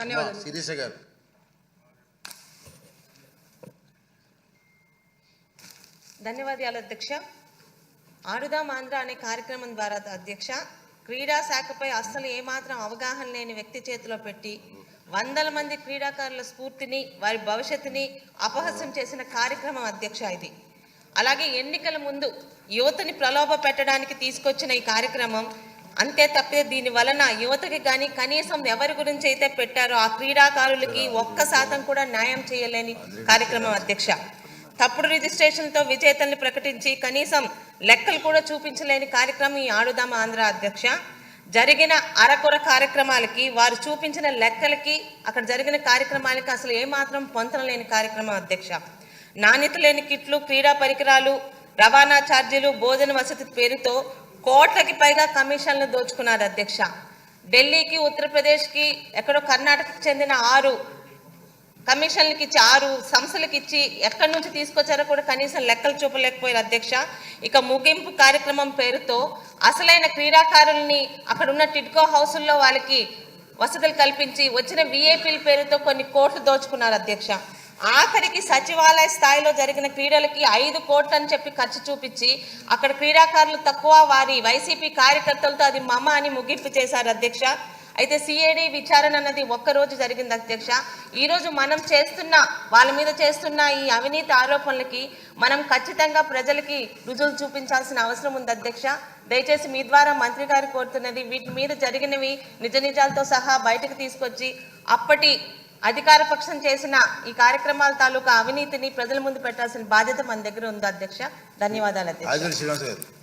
ధన్యవాదాలు. శిరీష గారు. ధన్యవాదాలు అధ్యక్ష. ఆడుదాం ఆంధ్ర అనే కార్యక్రమం ద్వారా అధ్యక్ష క్రీడా శాఖపై అస్సలు ఏమాత్రం అవగాహన లేని వ్యక్తి చేతిలో పెట్టి వందల మంది క్రీడాకారుల స్ఫూర్తిని వారి భవిష్యత్తుని అపహాస్యం చేసిన కార్యక్రమం అధ్యక్ష ఇది. అలాగే ఎన్నికల ముందు యువతని ప్రలోభ పెట్టడానికి తీసుకొచ్చిన ఈ కార్యక్రమం అంతే తప్పితే దీని వలన యువతకి కానీ కనీసం ఎవరి గురించి అయితే పెట్టారో ఆ క్రీడాకారులకి 1% కూడా న్యాయం చేయలేని కార్యక్రమం అధ్యక్ష. తప్పుడు రిజిస్ట్రేషన్తో విజేతల్ని ప్రకటించి కనీసం లెక్కలు కూడా చూపించలేని కార్యక్రమం ఈ ఆడుదాం ఆంధ్ర అధ్యక్ష. జరిగిన అరకొర కార్యక్రమాలకి వారు చూపించిన లెక్కలకి అక్కడ జరిగిన కార్యక్రమాలకి అసలు ఏమాత్రం పొంతన లేని కార్యక్రమం అధ్యక్ష. నాణ్యత లేని కిట్లు, క్రీడా పరికరాలు, రవాణా ఛార్జీలు, భోజన వసతి పేరుతో కోట్లకి పైగా కమిషన్లు దోచుకున్నారు అధ్యక్ష. ఢిల్లీకి, ఉత్తరప్రదేశ్కి, ఎక్కడో కర్ణాటకకు చెందిన 6 కమిషన్లకి ఇచ్చి 6 సంస్థలకు ఇచ్చి ఎక్కడి నుంచి తీసుకొచ్చారో కూడా కనీసం లెక్కలు చూపలేకపోయారు అధ్యక్ష. ఇక ముగింపు కార్యక్రమం పేరుతో అసలైన క్రీడాకారుల్ని అక్కడ ఉన్న టిడ్కో హౌసుల్లో వాళ్ళకి వసతులు కల్పించి వచ్చిన విఐపీల పేరుతో కొన్ని కోట్లు దోచుకున్నారు అధ్యక్ష. ఆఖరికి సచివాలయ స్థాయిలో జరిగిన క్రీడలకి 5 కోట్లు అని చెప్పి ఖర్చు చూపించి అక్కడ క్రీడాకారులు తక్కువ, వారి వైసీపీ కార్యకర్తలతో అది మమ అని ముగింపు చేశారు అధ్యక్ష. అయితే సిఐడి విచారణ అన్నది ఒక్కరోజు జరిగింది అధ్యక్ష. ఈరోజు మనం వాళ్ళ మీద చేస్తున్న ఈ అవినీతి ఆరోపణలకి మనం ఖచ్చితంగా ప్రజలకి రుజువులు చూపించాల్సిన అవసరం ఉంది అధ్యక్ష. దయచేసి మీ ద్వారా మంత్రి గారు కోరుతున్నది వీటి మీద జరిగినవి నిజ నిజాలతో సహా బయటకు తీసుకొచ్చి అప్పటి అధికార పక్షం చేసిన ఈ కార్యక్రమాల తాలూకా అవినీతిని ప్రజల ముందు పెట్టాల్సిన బాధ్యత మన దగ్గర ఉంది అధ్యక్ష. ధన్యవాదాలు అధ్యక్ష.